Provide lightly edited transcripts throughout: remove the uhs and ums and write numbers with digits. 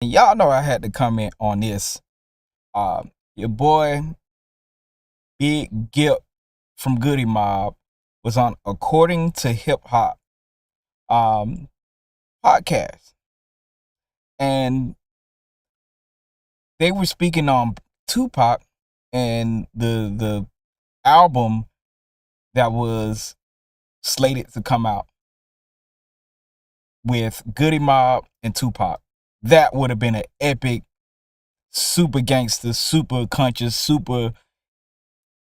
Y'all know I had to comment on this. Your boy Big Gipp from Goodie Mob was on According to Hip Hop um, podcast, and they were speaking on Tupac and the album that was slated to come out with Goodie Mob and Tupac. That would have been an epic, super gangster, super conscious, super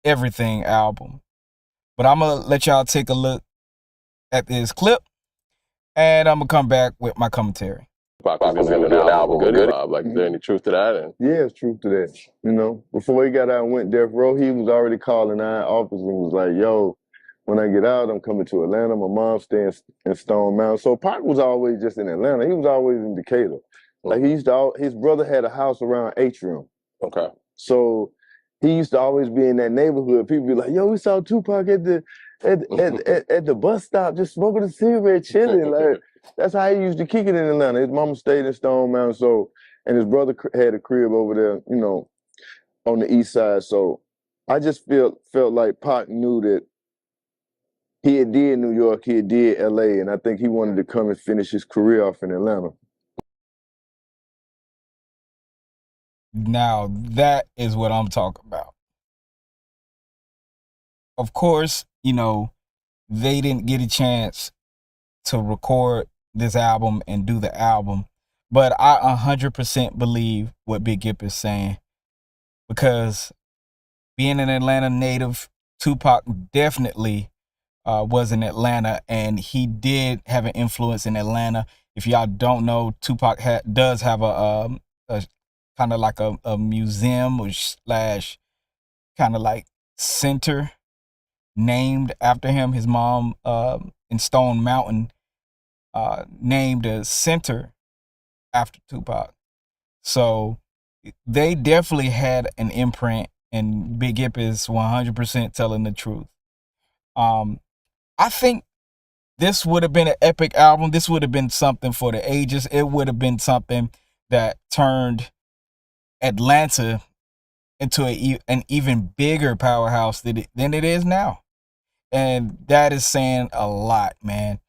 everything album. But I'm gonna let y'all take a look at this clip, and I'm gonna come back with my commentary. Pac was gonna do an album with Goodie Mob. Like, is there any truth to that? And Yeah, it's truth to that. You know, before he got out and went death row, he was already calling our office and was like, "Yo, when I get out, I'm coming to Atlanta. My mom's staying in Stone Mountain." So Pac was always just in Atlanta. He was always in Decatur. Like he used to. His brother had a house around Atrium. okay, So he used to always be in that neighborhood. People be like, "Yo, we saw Tupac at the bus stop, just smoking a cigarette, chilling." Like that's how he used to kick it in Atlanta. His mama stayed in Stone Mountain, so and his brother had a crib over there, you know, on the east side. So I just felt like Pac knew that he had did New York, he had did LA, and I think he wanted to come and finish his career off in Atlanta. Now that is what I'm talking about. Of course, you know, they didn't get a chance to record this album and do the album, but I 100% believe what Big Gipp is saying, because being an Atlanta native, Tupac definitely was in Atlanta, and he did have an influence in Atlanta. If y'all don't know, Tupac does have a kind of like a museum or slash kind of like center named after him. His mom in Stone Mountain named a center after Tupac. So they definitely had an imprint, and Big Gipp is 100% telling the truth. I think this would have been an epic album. This would have been something for the ages. It would have been something that turned Atlanta into an even bigger powerhouse than it is now. And that is saying a lot, man.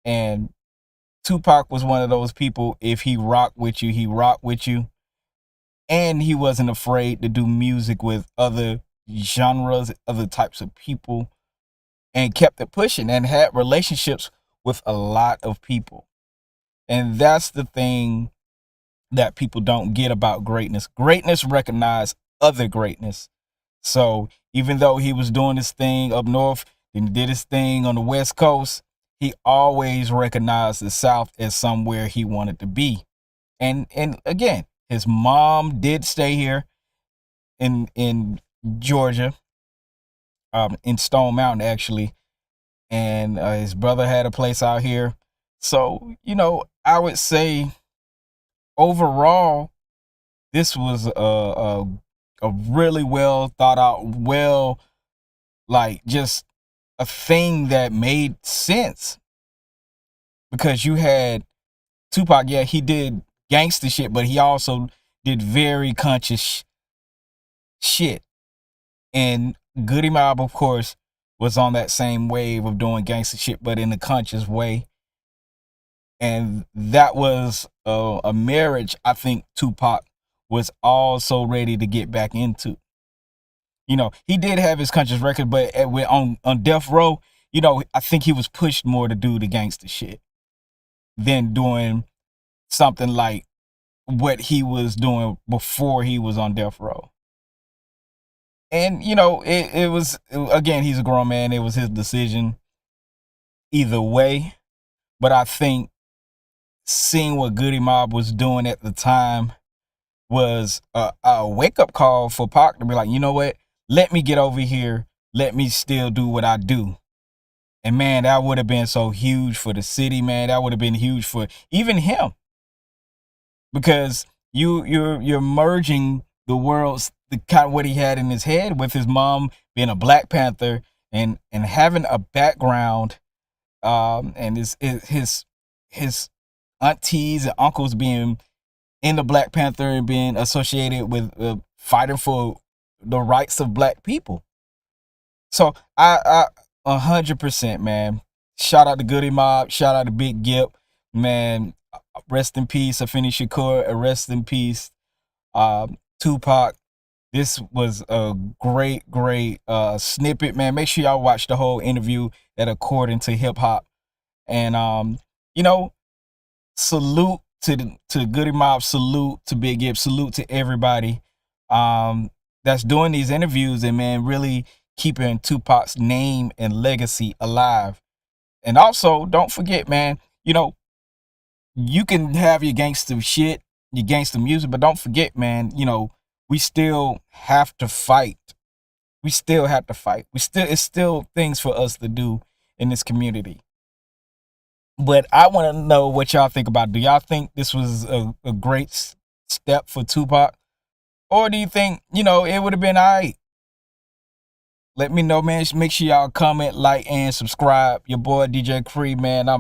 And Tupac was one of those people, if he rocked with you, he rocked with you. And he wasn't afraid to do music with other genres, other types of people, and kept it pushing and had relationships with a lot of people. And that's the thing that people don't get about greatness. Greatness recognize other greatness. So even though he was doing his thing up north and did his thing on the West Coast, he always recognized the South as somewhere he wanted to be. And again, his mom did stay here in Georgia, in Stone Mountain actually, and his brother had a place out here. So you know, I would say overall, this was a really well thought out, well, like just a thing that made sense, because you had Tupac. Yeah, he did gangster shit, but he also did very conscious shit. And Goodie Mob, of course, was on that same wave of doing gangster shit, but in a conscious way. And that was a marriage I think Tupac was also ready to get back into. You know, he did have his conscious record, but on Death Row, you know, I think he was pushed more to do the gangster shit than doing something like what he was doing before he was on Death Row. And, you know, it was, again, he's a grown man. It was his decision either way. But I think seeing what Goodie Mob was doing at the time was a wake-up call for Pac to be like, you know what? Let me get over here. Let me still do what I do. And man, that would have been so huge for the city, man. That would have been huge for even him. Because you're merging the worlds, the kind of what he had in his head with his mom being a Black Panther and having a background, and his aunties and uncles being in the Black Panther and being associated with fighting for the rights of black people. So I 100%, man. Shout out to Goodie Mob. Shout out to Big Gipp, man. Rest in peace, Afeni Shakur. Rest in peace, Tupac. This was a great snippet, man. Make sure y'all watch the whole interview at According to Hip Hop. And you know, salute to Goodie Mob, salute to Big Gipp, salute to everybody that's doing these interviews and, man, really keeping Tupac's name and legacy alive. And also, don't forget, man, you know, you can have your gangster shit, your gangster music, but don't forget, man, you know, we still have to fight. We still have to fight. It's still things for us to do in this community. But I want to know what y'all think about it. Do y'all think this was a great step for Tupac? Or do you think, you know, it would have been all right? Let me know, man. Make sure y'all comment, like, and subscribe. Your boy DJ Cree, man.